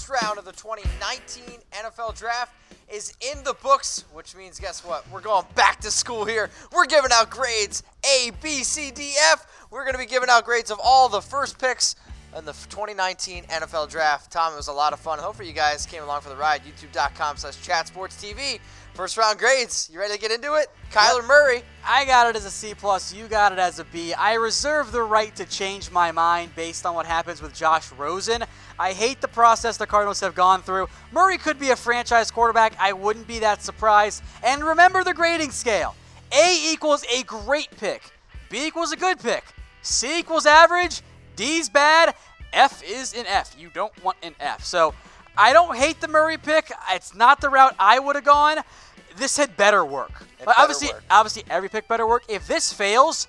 first round of the 2019 NFL Draft is in the books, which means, guess what? We're going back to school here. We're giving out grades A, B, C, D, F. We're going to be giving out grades of all the first picks in the 2019 NFL Draft. Tom, it was a lot of fun. Hopefully you guys came along for the ride. YouTube.com/chatsportstv. First round grades. You ready to get into it? Kyler Murray. I got it as a C+. You got it as a B. I reserve the right to change my mind based on what happens with Josh Rosen. I hate the process the Cardinals have gone through. Murray could be a franchise quarterback. I wouldn't be that surprised. And remember the grading scale. A equals a great pick. B equals a good pick. C equals average. D's bad. F is an F. You don't want an F. So I don't hate the Murray pick. It's not the route I would have gone. This had better work. Obviously, every pick better work. If this fails,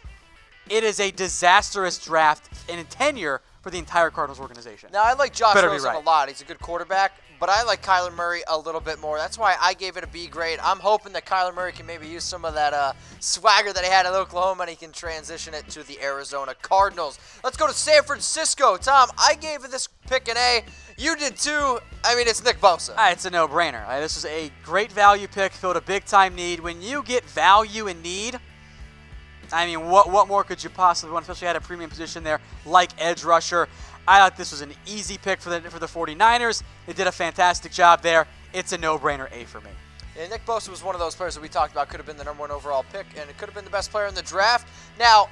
it is a disastrous draft and a tenure for the entire Cardinals organization. Now, I like Josh Rosen a lot. He's a good quarterback, but I like Kyler Murray a little bit more. That's why I gave it a B grade. I'm hoping that Kyler Murray can maybe use some of that swagger that he had at Oklahoma and he can transition it to the Arizona Cardinals. Let's go to San Francisco. Tom, I gave this pick an A. You did too. I mean, it's Nick Bosa. It's a no-brainer. This is a great value pick, filled a big-time need. When you get value and need, I mean, what more could you possibly want, especially at a premium position there like edge rusher. I thought this was an easy pick for the 49ers. They did a fantastic job there. It's a no-brainer A for me. Yeah, Nick Bosa was one of those players that we talked about could have been the #1 overall pick, and it could have been the best player in the draft. Now,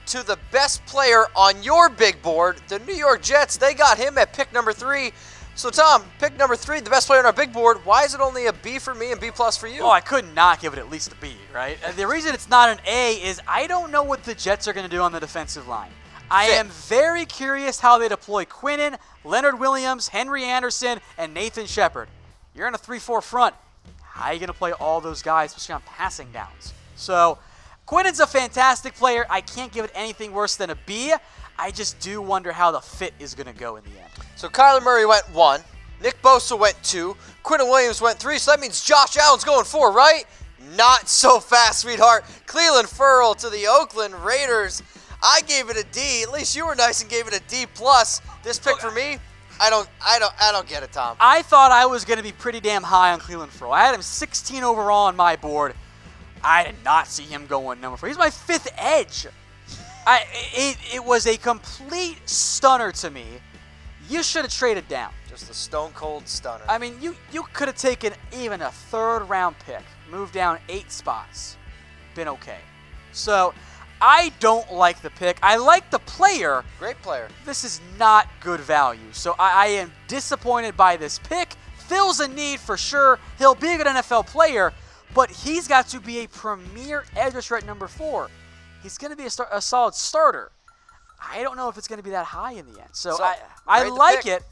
to the best player on your big board, the New York Jets, they got him at pick number 3. So, Tom, pick number 3, the best player on our big board. Why is it only a B for me and B+ for you? Oh, I could not give it at least a B, right? The reason it's not an A is I don't know what the Jets are going to do on the defensive line. I am very curious how they deploy Quinnen, Leonard Williams, Henry Anderson, and Nathan Shepard. You're in a 3-4 front. How are you going to play all those guys, especially on passing downs? So, Quinnen's a fantastic player. I can't give it anything worse than a B. I just do wonder how the fit is going to go in the end. So Kyler Murray went 1. Nick Bosa went 2. Quinnen Williams went 3. So that means Josh Allen's going 4, right? Not so fast, sweetheart. Cleveland Ferrell to the Oakland Raiders. I gave it a D. At least you were nice and gave it a D+. This pick for me, I don't get it, Tom. I thought I was going to be pretty damn high on Cleveland Ferrell. I had him 16 overall on my board. I did not see him going number 4. He's my 5th edge. It was a complete stunner to me. You should have traded down. Just a stone-cold stunner. I mean, you could have taken even a 3rd-round pick, moved down 8 spots, been okay. So, I don't like the pick. I like the player. Great player. This is not good value. So, I am disappointed by this pick. Fills a need for sure. He'll be a good NFL player, but he's got to be a premier edge rusher at number 4. He's going to be a solid starter. I don't know if it's going to be that high in the end. So I like it.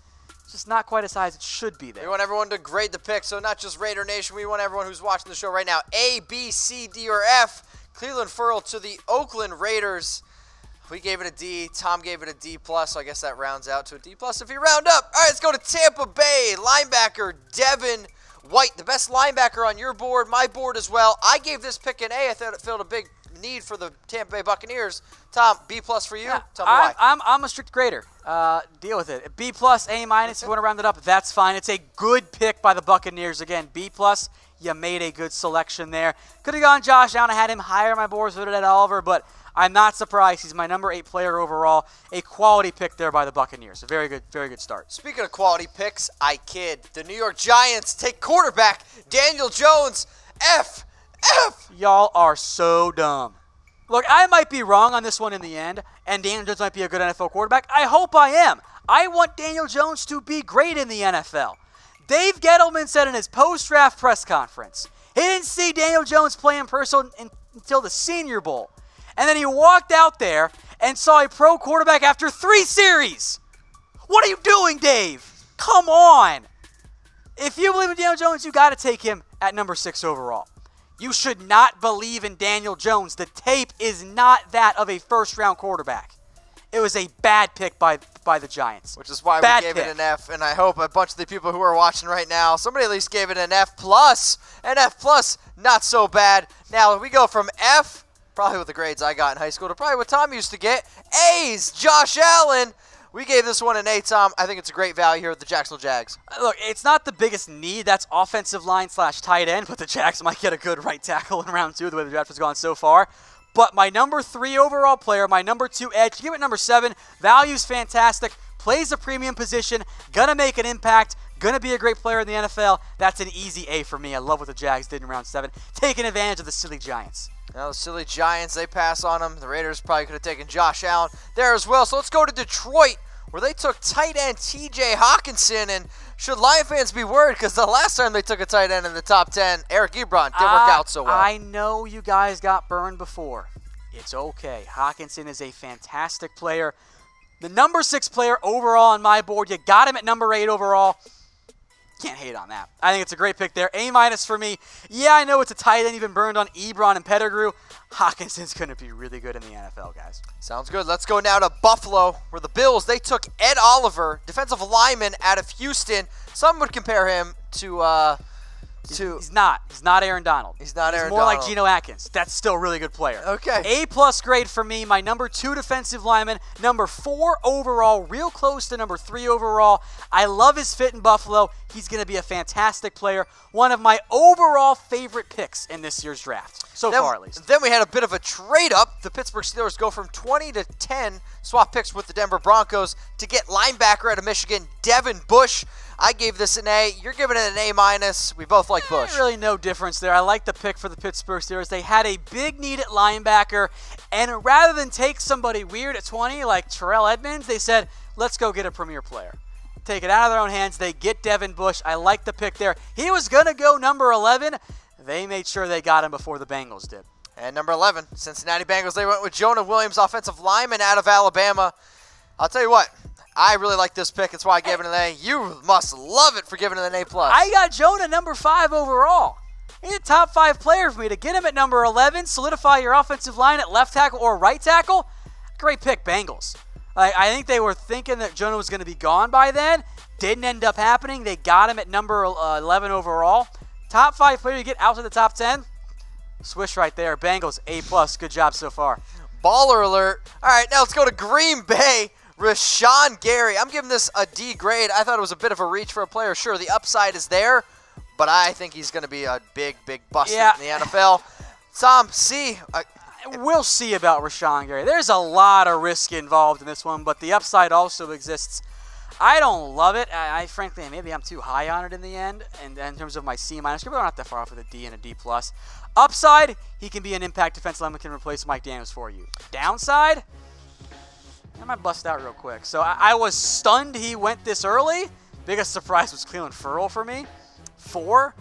It's just not quite as high as it should be there. We want everyone to grade the pick. So not just Raider Nation. We want everyone who's watching the show right now. A, B, C, D, or F. Cleveland Ferrell to the Oakland Raiders. We gave it a D. Tom gave it a D+. So I guess that rounds out to a D+ if you round up. All right, let's go to Tampa Bay. Linebacker Devin White, the best linebacker on your board, my board as well. I gave this pick an A. I thought it filled a big need for the Tampa Bay Buccaneers. Tom, B+ for you? Yeah, Tell me why. I'm a strict grader. Deal with it. B+, A-, if you want to round it up, that's fine. It's a good pick by the Buccaneers. Again, B+, you made a good selection there. Could have gone Josh Allen. I had him higher on my board, so did Ed Oliver, but I'm not surprised. He's my number 8 player overall. A quality pick there by the Buccaneers. A very good start. Speaking of quality picks, I kid. The New York Giants take quarterback Daniel Jones. F. Y'all are so dumb. Look, I might be wrong on this one in the end, and Daniel Jones might be a good NFL quarterback. I hope I am. I want Daniel Jones to be great in the NFL. Dave Gettleman said in his post-draft press conference, he didn't see Daniel Jones play in person until the Senior Bowl. And then he walked out there and saw a pro quarterback after 3 series. What are you doing, Dave? Come on. If you believe in Daniel Jones, you got to take him at number 6 overall. You should not believe in Daniel Jones. The tape is not that of a first-round quarterback. It was a bad pick by the Giants. Which is why we gave it an F, and I hope a bunch of the people who are watching right now, somebody at least gave it an F+. An F+, not so bad. Now, we go from F, probably with the grades I got in high school, to probably what Tom used to get, A's, Josh Allen. We gave this one an A, Tom. I think it's a great value here with the Jacksonville Jags. Look, it's not the biggest need. That's offensive line / tight end, but the Jags might get a good right tackle in round 2, the way the draft has gone so far. But my number 3 overall player, my number 2 edge, give it number 7. Value's fantastic. Plays a premium position. Gonna make an impact. Gonna be a great player in the NFL. That's an easy A for me. I love what the Jags did in round 7. Taking advantage of the silly Giants. Now the silly Giants, they pass on them. The Raiders probably could have taken Josh Allen there as well. So let's go to Detroit, where they took tight end T.J. Hawkinson. And should Lion fans be worried? Because the last time they took a tight end in the top 10, Eric Ebron, didn't work out so well. I know you guys got burned before. It's okay. Hawkinson is a fantastic player. The number 6 player overall on my board. You got him at number 8 overall. Can't hate on that. I think it's a great pick there. A- for me. Yeah, I know it's a tight end. You've been burned on Ebron and Pettigrew. Hawkinson's going to be really good in the NFL, guys. Sounds good. Let's go now to Buffalo, where the Bills, they took Ed Oliver, defensive lineman out of Houston. Some would compare him to He's not. He's not Aaron Donald. He's not Aaron more Donald. like Geno Atkins. That's still a really good player. Okay. A+ grade for me. My number 2 defensive lineman. Number 4 overall. Real close to number 3 overall. I love his fit in Buffalo. He's going to be a fantastic player. One of my overall favorite picks in this year's draft. So far, at least. Then we had a bit of a trade-up. The Pittsburgh Steelers go from 20 to 10, swap picks with the Denver Broncos to get linebacker out of Michigan, Devin Bush. I gave this an A. You're giving it an A-. We both like Bush. Really no difference there. I like the pick for the Pittsburgh Steelers. They had a big need at linebacker, and rather than take somebody weird at 20 like Terrell Edmonds, they said, let's go get a premier player. Take it out of their own hands. They get Devin Bush. I like the pick there. He was going to go number 11. They made sure they got him before the Bengals did. And number 11, Cincinnati Bengals. They went with Jonah Williams, offensive lineman out of Alabama. I'll tell you what. I really like this pick. That's why I gave it an A. You must love it for giving it an A+. I got Jonah number 5 overall. He's a top 5 player for me. To get him at number 11, solidify your offensive line at left tackle or right tackle, great pick, Bengals. I think they were thinking that Jonah was going to be gone by then. Didn't end up happening. They got him at number 11 overall. Top 5 player, you get out to the top 10. Swish right there. Bengals, A+. Good job so far. Baller alert. All right, now let's go to Green Bay. Rashon Gary. I'm giving this a D grade. I thought it was a bit of a reach for a player. Sure, the upside is there, but I think he's going to be a big, big bust in the NFL. Tom, C. We'll see about Rashon Gary. There's a lot of risk involved in this one, but the upside also exists. I don't love it. I frankly, maybe I'm too high on it in the end, and in terms of my C-, we're not that far off with a D and a D+. Upside, he can be an impact defensive lineman, can replace Mike Daniels for you. Downside, I might bust out real quick. So I was stunned he went this early. Biggest surprise was Cleveland Ferrell for me. 4.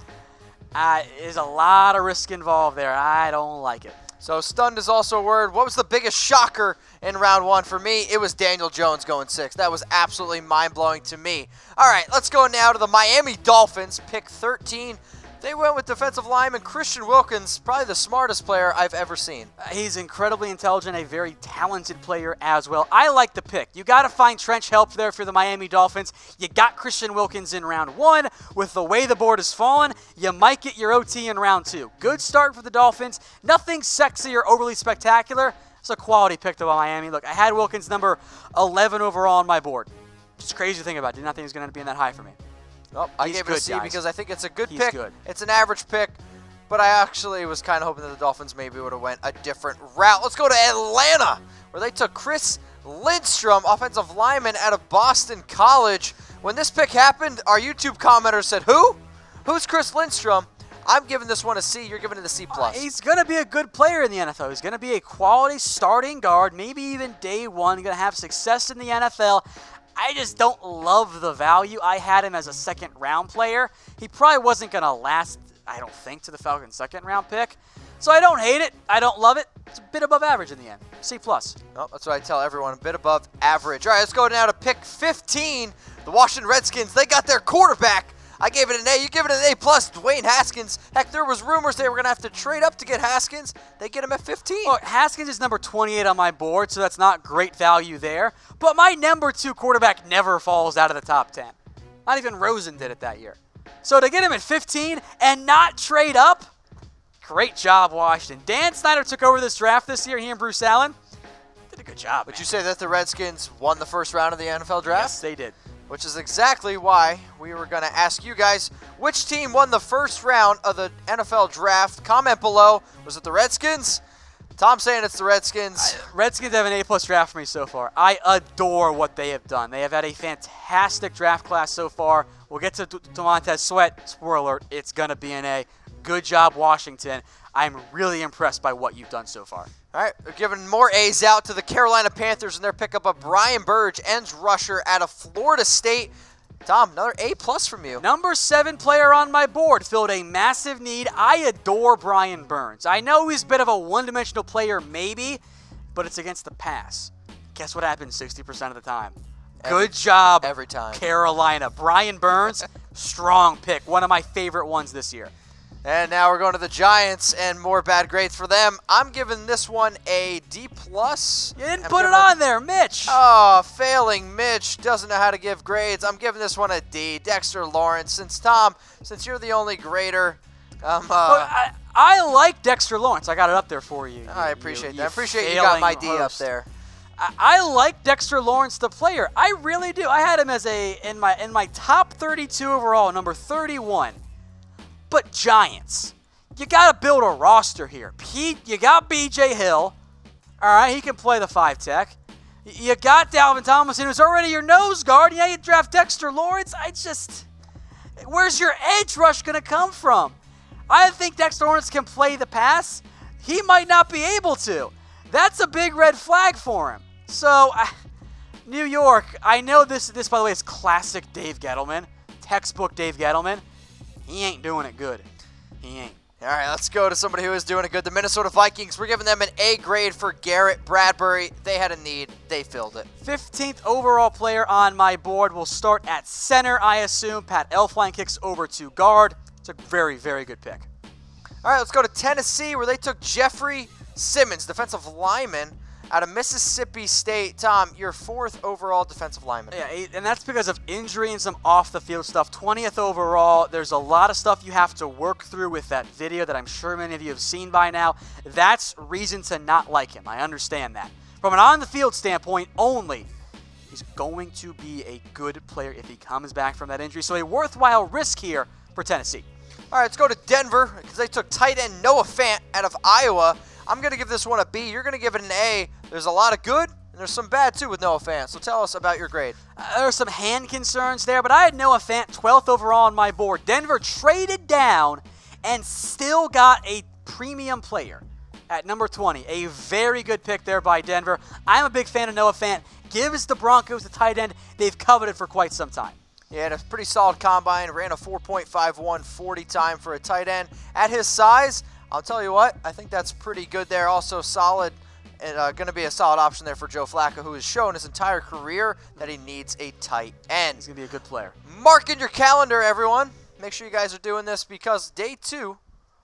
There's a lot of risk involved there. I don't like it. So stunned is also a word. What was the biggest shocker in round 1? For me, it was Daniel Jones going 6. That was absolutely mind-blowing to me. All right, let's go now to the Miami Dolphins, pick 13. They went with defensive lineman Christian Wilkins, probably the smartest player I've ever seen. He's incredibly intelligent, a very talented player as well. I like the pick. You got to find trench help there for the Miami Dolphins. You got Christian Wilkins in round 1. With the way the board has fallen, you might get your OT in round 2. Good start for the Dolphins. Nothing sexy or overly spectacular. It's a quality pick though by Miami. Look, I had Wilkins number 11 overall on my board. It's crazy to think about. Did not think he was going to be in that high for me. Oh, I gave it a C because I think it's a good He's pick. Good. It's an average pick, but I actually was kind of hoping that the Dolphins maybe would have went a different route. Let's go to Atlanta, where they took Chris Lindstrom, offensive lineman out of Boston College. When this pick happened, our YouTube commenters said, who? Who's Chris Lindstrom? I'm giving this one a C. You're giving it a C+. He's going to be a good player in the NFL. He's going to be a quality starting guard, maybe even day 1. Going to have success in the NFL. I just don't love the value. I had him as a second-round player. He probably wasn't going to last, I don't think, to the Falcons' second-round pick. So I don't hate it. I don't love it. It's a bit above average in the end. C+. Oh, that's what I tell everyone, a bit above average. All right, let's go now to pick 15. The Washington Redskins, they got their quarterback. I gave it an A. You give it an A+. Dwayne Haskins. Heck, there was rumors they were going to have to trade up to get Haskins. They get him at 15. Look, Haskins is number 28 on my board, so that's not great value there. But my number 2 quarterback never falls out of the top 10. Not even Rosen did it that year. So to get him at 15 and not trade up, great job, Washington. Dan Snyder took over this draft this year, he and Bruce Allen. Did a good job, Would man. you say that the Redskins won the first round of the NFL draft? Yes, they did. Which is exactly why we were going to ask you guys, which team won the first round of the NFL draft? Comment below. Was it the Redskins? Tom's saying it's the Redskins. Redskins have an A+ draft for me so far. I adore what they have done. They have had a fantastic draft class so far. We'll get to Montez Sweat. Spoiler alert, it's going to be an A. Good job, Washington. I'm really impressed by what you've done so far. All right, we're giving more A's out to the Carolina Panthers and their pickup of Brian Burge, ends rusher out of Florida State. Tom, another A+ from you. Number 7 player on my board filled a massive need. I adore Brian Burns. I know he's a bit of a one-dimensional player maybe, but it's against the pass. Guess what happens 60% of the time? Good job, every time. Carolina. Brian Burns, strong pick. One of my favorite ones this year. And now we're going to the Giants and more bad grades for them. I'm giving this one a D+. You didn't put it on there, Mitch. Oh, failing Mitch. Doesn't know how to give grades. I'm giving this one a D. Dexter Lawrence. Since you're the only grader, I like Dexter Lawrence. I got it up there for you. I appreciate that. I appreciate you got my D up there. I like Dexter Lawrence, the player. I really do. I had him as in my top 32 overall, number 31. But Giants, you got to build a roster here. Pete, you got B.J. Hill. All right, he can play the 5-tech. You got Dalvin Tomlinson, who's already your nose guard. Yeah, you draft Dexter Lawrence. Where's your edge rush going to come from? I think Dexter Lawrence can play the pass. He might not be able to. That's a big red flag for him. So, New York, I know this by the way, is classic Dave Gettleman, textbook Dave Gettleman. He ain't doing it good. He ain't. All right, let's go to somebody who is doing it good. The Minnesota Vikings. We're giving them an A grade for Garrett Bradbury. They had a need. They filled it. 15th overall player on my board. We'll start at center, I assume. Pat Elflein kicks over to guard. It's a very, very good pick. All right, let's go to Tennessee, where they took Jeffrey Simmons, defensive lineman, out of Mississippi State. Tom, your 4th overall defensive lineman. Yeah, and that's because of injury and some off-the-field stuff. 20th overall. There's a lot of stuff you have to work through with that video that I'm sure many of you have seen by now. That's reason to not like him. I understand that. From an on-the-field standpoint only, he's going to be a good player if he comes back from that injury. So a worthwhile risk here for Tennessee. All right, let's go to Denver, because they took tight end Noah Fant out of Iowa. I'm going to give this one a B. You're going to give it an A. There's a lot of good, and there's some bad, too, with Noah Fant. So tell us about your grade. There are some hand concerns there, but I had Noah Fant 12th overall on my board. Denver traded down and still got a premium player at number 20. A very good pick there by Denver. I'm a big fan of Noah Fant. Gives the Broncos the tight end they've coveted for quite some time. He had a pretty solid combine, ran a 4.51 40 time for a tight end. At his size, I'll tell you what, I think that's pretty good there. Also solid, and going to be a solid option there for Joe Flacco, who has shown his entire career that he needs a tight end. He's going to be a good player. Mark in your calendar, everyone. Make sure you guys are doing this, because day 2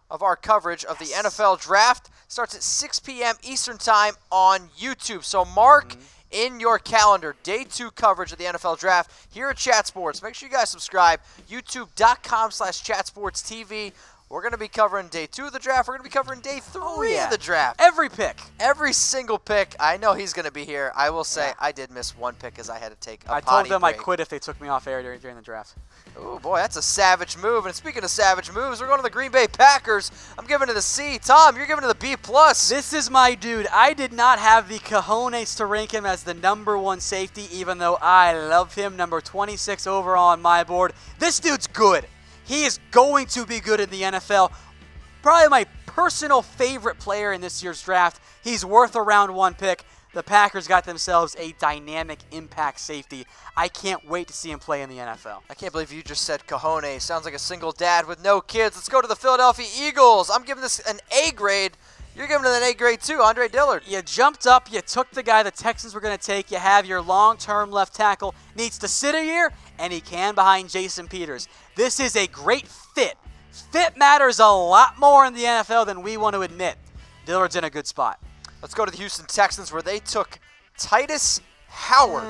of our coverage of the NFL Draft starts at 6 p.m. Eastern Time on YouTube. So mark in your calendar, day 2 coverage of the NFL Draft here at Chat Sports. Make sure you guys subscribe, youtube.com/chatsportstv. We're going to be covering day 2 of the draft. We're going to be covering day 3 of the draft. Every pick. Every single pick. I know he's going to be here. I will say I did miss one pick as I had to take a potty I told them break. I quit if they took me off air during the draft. Oh, boy, that's a savage move. And speaking of savage moves, we're going to the Green Bay Packers. I'm giving it a C. Tom, you're giving it a B+. This is my dude. I did not have the cojones to rank him as the number 1 safety, even though I love him. Number 26 overall on my board. This dude's good. He is going to be good in the NFL. Probably my personal favorite player in this year's draft. He's worth a round 1 pick. The Packers got themselves a dynamic impact safety. I can't wait to see him play in the NFL. I can't believe you just said cojones. Sounds like a single dad with no kids. Let's go to the Philadelphia Eagles. I'm giving this an A grade. You're giving it an A grade too, Andre Dillard. You jumped up. You took the guy the Texans were going to take. You have your long-term left tackle. Needs to sit a year, and he can behind Jason Peters. This is a great fit. Fit matters a lot more in the NFL than we want to admit. Dillard's in a good spot. Let's go to the Houston Texans, where they took Titus Howard.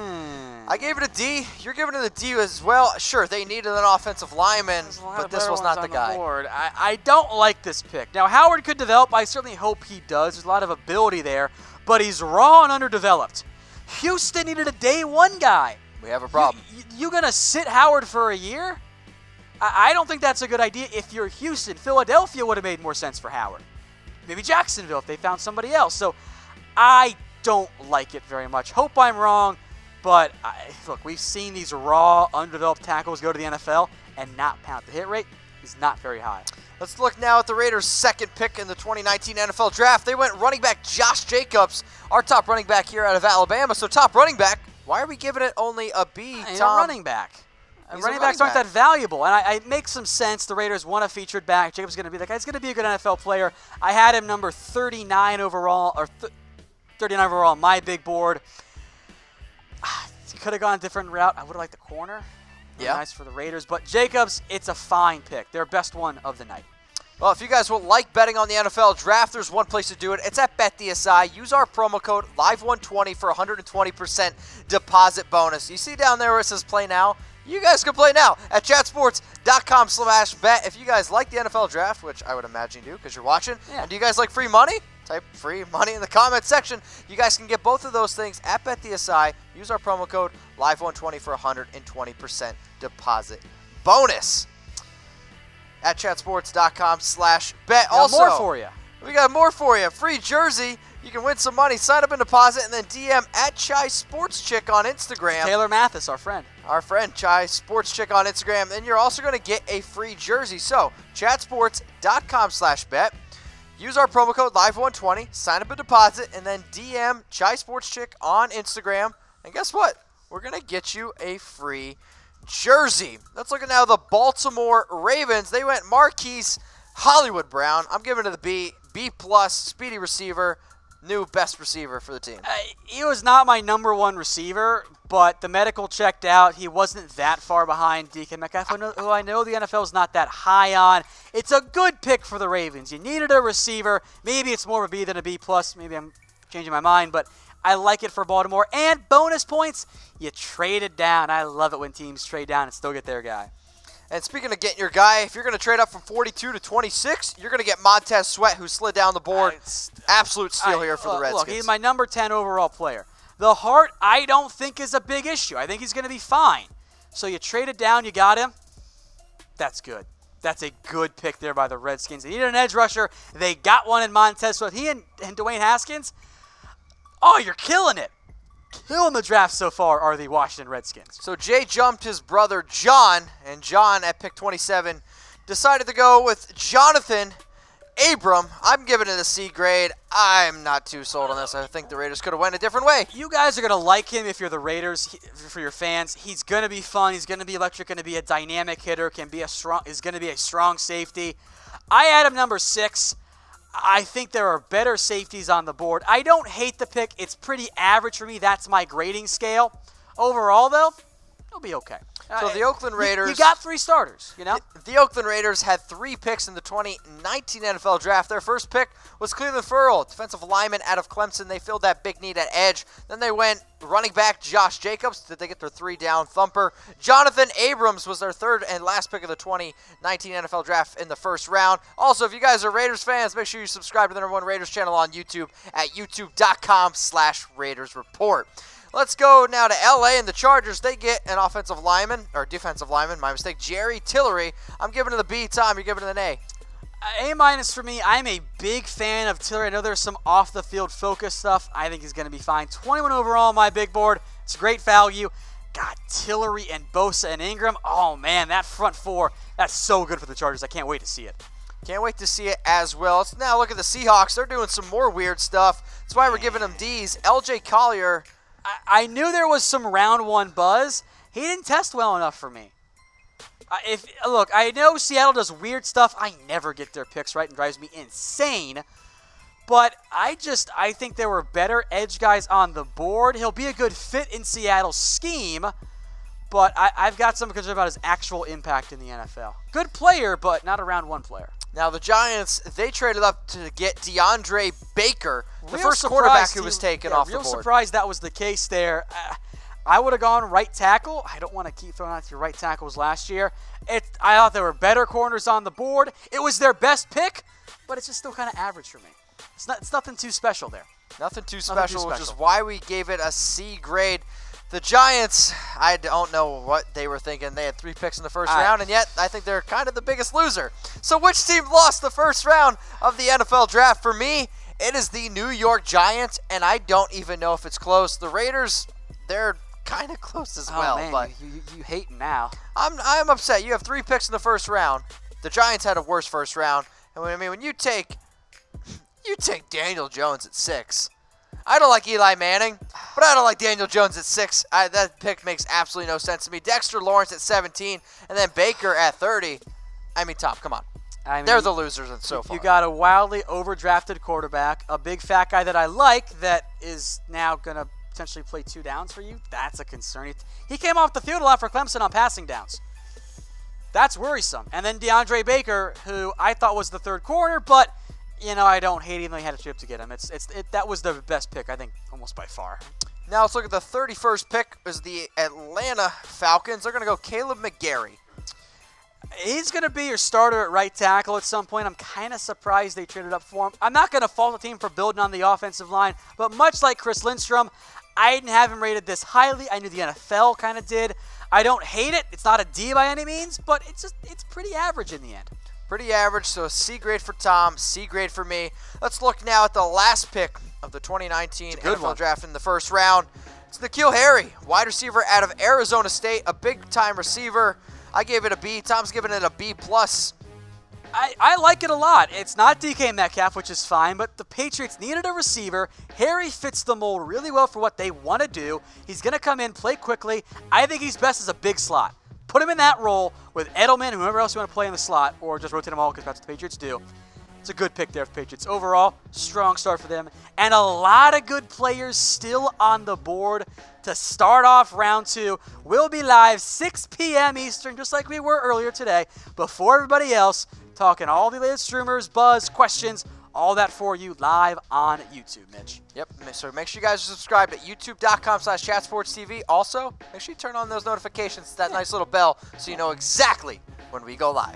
I gave it a D. You're giving it a D as well. Sure, they needed an offensive lineman, but this was not the guy. I don't like this pick. Now, Howard could develop. I certainly hope he does. There's a lot of ability there, but he's raw and underdeveloped. Houston needed a day one guy. We have a problem. You going to sit Howard for a year? I don't think that's a good idea if you're Houston. Philadelphia would have made more sense for Howard. Maybe Jacksonville if they found somebody else. So I don't like it very much. Hope I'm wrong, but look, we've seen these raw, undeveloped tackles go to the NFL and not pound. The hit rate is not very high. Let's look now at the Raiders' second pick in the 2019 NFL Draft. They went running back Josh Jacobs, our top running back here out of Alabama. So top running back, why are we giving it only a B, Tom? He's a running back. Running backs aren't that valuable, and it makes some sense. The Raiders want a featured back. Jacobs is going to be that guy. He's going to be a good NFL player. I had him number 39 overall, or 39 overall on my big board. Could have gone a different route. I would have liked the corner. Yeah. Nice for the Raiders. But Jacobs, it's a fine pick. Their best one of the night. Well, if you guys would like betting on the NFL Draft, there's one place to do it. It's at BetDSI. Use our promo code LIVE120 for 120% deposit bonus. You see down there where it says play now? You guys can play now at chatsports.com/bet. If you guys like the NFL Draft, which I would imagine you do because you're watching, and do you guys like free money? Type free money in the comment section. You guys can get both of those things at BetDSI. Use our promo code LIVE120 for 120% deposit bonus. At chatsports.com/bet. Also, more for you. We got more for you. Free jersey. You can win some money. Sign up and deposit, and then DM at Chai Sports Chick on Instagram. Taylor Mathis, our friend. Our friend, Chai Sports Chick on Instagram. And you're also going to get a free jersey. So, chatsports.com/bet. Use our promo code LIVE120. Sign up and deposit, and then DM Chai Sports Chick on Instagram. And guess what? We're going to get you a free jersey. Let's look at now the Baltimore Ravens. They went Marquise Hollywood Brown. I'm giving it a B. B+, speedy receiver. New best receiver for the team. He was not my number one receiver, but the medical checked out. He wasn't that far behind DK Metcalf, who I know the NFL is not that high on. It's a good pick for the Ravens. You needed a receiver. Maybe it's more of a B than a B+. Maybe I'm changing my mind, but I like it for Baltimore. And bonus points, you traded down. I love it when teams trade down and still get their guy. And speaking of getting your guy, if you're going to trade up from 42 to 26, you're going to get Montez Sweat, who slid down the board. Absolute steal here for the Redskins. Look, he's my number 10 overall player. The heart, I don't think, is a big issue. I think he's going to be fine. So you traded down, you got him. That's good. That's a good pick there by the Redskins. They needed an edge rusher. They got one in Montez Sweat. He and Dwayne Haskins, oh, you're killing it. Killing the draft so far are the Washington Redskins. So Jay jumped his brother John, and John at pick 27 decided to go with Johnathan Abram. I'm giving it a C grade. I'm not too sold on this. I think the Raiders could have went a different way. You guys are going to like him if you're the Raiders, for your fans. He's going to be fun. He's going to be electric, going to be a dynamic hitter, is going to be a strong safety. I had him number 6. I think there are better safeties on the board. I don't hate the pick. It's pretty average for me. That's my grading scale. Overall, though, it'll be okay. So the Oakland Raiders... You got 3 starters, you know? The Oakland Raiders had 3 picks in the 2019 NFL Draft. Their first pick was Cleveland Ferrell, defensive lineman out of Clemson. They filled that big need at edge. Then they went running back Josh Jacobs. Did they get their 3-down thumper? Johnathan Abrams was their third and last pick of the 2019 NFL Draft in the first round. Also, if you guys are Raiders fans, make sure you subscribe to the #1 Raiders channel on YouTube at youtube.com/Raiders Report. Let's go now to L.A. and the Chargers. They get an offensive lineman, or defensive lineman, my mistake, Jerry Tillery. I'm giving it a B. Tom, you're giving it an A. A- for me. I'm a big fan of Tillery. I know there's some off-the-field focus stuff. I think he's going to be fine. 21 overall on my big board. It's great value. God, Tillery and Bosa and Ingram. Oh, man, that front four, that's so good for the Chargers. I can't wait to see it. Can't wait to see it as well. Let's now look at the Seahawks. They're doing some more weird stuff. That's why we're giving them Ds. L.J. Collier... I knew there was some round 1 buzz. He didn't test well enough for me. Look, I know Seattle does weird stuff. I never get their picks right and drives me insane. But I think there were better edge guys on the board. He'll be a good fit in Seattle's scheme. But I've got some concern about his actual impact in the NFL. Good player, but not a round 1 player. Now, the Giants, they traded up to get DeAndre Baker, the Real first quarterback surprised who was he- taken yeah, off the real board. surprised that was the case there. I would have gone right tackle. I don't want to keep throwing out your right tackles last year. I thought there were better corners on the board. It was their best pick, but it's just still kind of average for me. It's nothing too special there. Nothing too Nothing too special, which is special. why we gave it a C grade. The Giants, I don't know what they were thinking. They had 3 picks in the first round, and yet I think they're kind of the biggest loser. So which team lost the first round of the NFL draft? For me, it is the New York Giants, and I don't even know if it's close. The Raiders, they're kind of close as well. Man, but you hating now. I'm upset. You have 3 picks in the first round. The Giants had a worse first round. And when you take Daniel Jones at 6. I don't like Eli Manning, but I don't like Daniel Jones at 6. That pick makes absolutely no sense to me. Dexter Lawrence at 17, and then Baker at 30. I mean, Tom, come on. They're the losers so far. You got a wildly overdrafted quarterback, a big fat guy that I like that is now going to potentially play 2 downs for you. That's a concern. He came off the field a lot for Clemson on passing downs. That's worrisome. And then DeAndre Baker, who I thought was the 3rd corner, but I don't hate him. They had a trip to get him. That was the best pick, I think, almost by far. Now let's look at the 31st pick. Is the Atlanta Falcons. They're going to go Caleb McGarry. He's going to be your starter at right tackle at some point. I'm kind of surprised they traded up for him. I'm not going to fault the team for building on the offensive line, but much like Chris Lindstrom, I didn't have him rated this highly. I knew the NFL kind of did. I don't hate it. It's not a D by any means, but it's pretty average in the end. Pretty average, so a C grade for Tom, C grade for me. Let's look now at the last pick of the 2019 NFL Draft in the first round. It's N'Keal Harry, wide receiver out of Arizona State, a big-time receiver. I gave it a B. Tom's giving it a B+. I like it a lot. It's not DK Metcalf, which is fine, but the Patriots needed a receiver. Harry fits the mold really well for what they want to do. He's going to come in, play quickly. I think he's best as a big slot. Put him in that role with Gettleman and whoever else you want to play in the slot, or just rotate them all because that's what the Patriots do. It's a good pick there for the Patriots. Overall, strong start for them. And a lot of good players still on the board to start off round 2. We'll be live 6 p.m. Eastern, just like we were earlier today, before everybody else, talking all the latest rumors, buzz, questions, all that for you live on YouTube, Mitch. Yep, so make sure you guys are subscribed at youtube.com/chatsportstv. Also, make sure you turn on those notifications, that nice little bell, so you know exactly when we go live.